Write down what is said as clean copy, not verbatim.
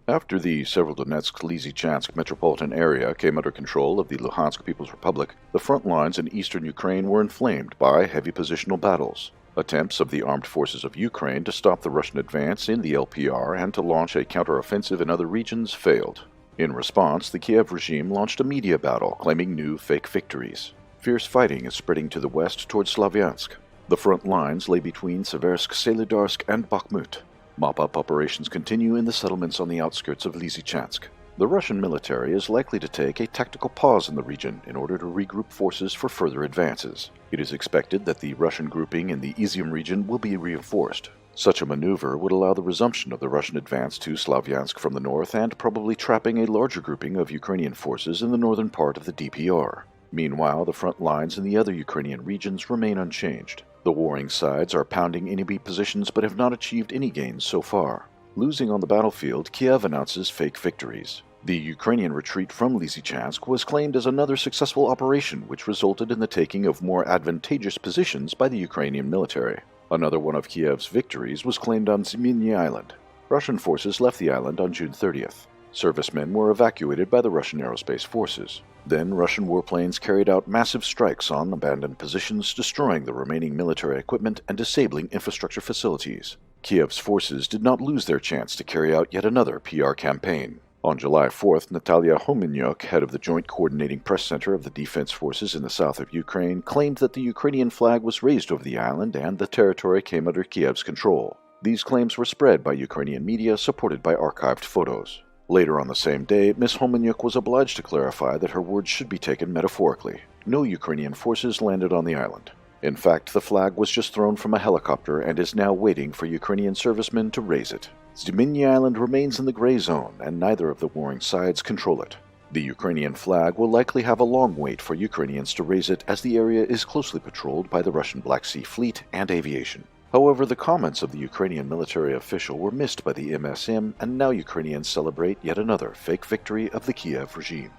After the Severodonetsk-Lysychansk metropolitan area came under control of the Luhansk People's Republic, the front lines in eastern Ukraine were inflamed by heavy positional battles. Attempts of the armed forces of Ukraine to stop the Russian advance in the LPR and to launch a counteroffensive in other regions failed. In response, the Kiev regime launched a media battle claiming new fake victories. Fierce fighting is spreading to the west towards Slavyansk. The front lines lay between Seversk, Solidarsk, and Bakhmut. Mop-up operations continue in the settlements on the outskirts of Lysychansk. The Russian military is likely to take a tactical pause in the region in order to regroup forces for further advances. It is expected that the Russian grouping in the Izium region will be reinforced. Such a maneuver would allow the resumption of the Russian advance to Slavyansk from the north and probably trapping a larger grouping of Ukrainian forces in the northern part of the DPR. Meanwhile, the front lines in the other Ukrainian regions remain unchanged. The warring sides are pounding enemy positions but have not achieved any gains so far. Losing on the battlefield, Kiev announces fake victories. The Ukrainian retreat from Lysychansk was claimed as another successful operation which resulted in the taking of more advantageous positions by the Ukrainian military. Another one of Kiev's victories was claimed on Zmyny Island. Russian forces left the island on June 30th. Servicemen were evacuated by the Russian aerospace forces. Then Russian warplanes carried out massive strikes on abandoned positions, destroying the remaining military equipment and disabling infrastructure facilities. Kiev's forces did not lose their chance to carry out yet another PR campaign. On July 4th, Natalia Homeniuk, head of the Joint Coordinating Press Center of the Defense Forces in the south of Ukraine, claimed that the Ukrainian flag was raised over the island and the territory came under Kiev's control. These claims were spread by Ukrainian media, supported by archived photos. Later on the same day, Ms. Homeniuk was obliged to clarify that her words should be taken metaphorically. No Ukrainian forces landed on the island. In fact, the flag was just thrown from a helicopter and is now waiting for Ukrainian servicemen to raise it. Zmyny Island remains in the gray zone, and neither of the warring sides control it. The Ukrainian flag will likely have a long wait for Ukrainians to raise it, as the area is closely patrolled by the Russian Black Sea Fleet and aviation. However, the comments of the Ukrainian military official were missed by the MSM, and now Ukrainians celebrate yet another fake victory of the Kiev regime.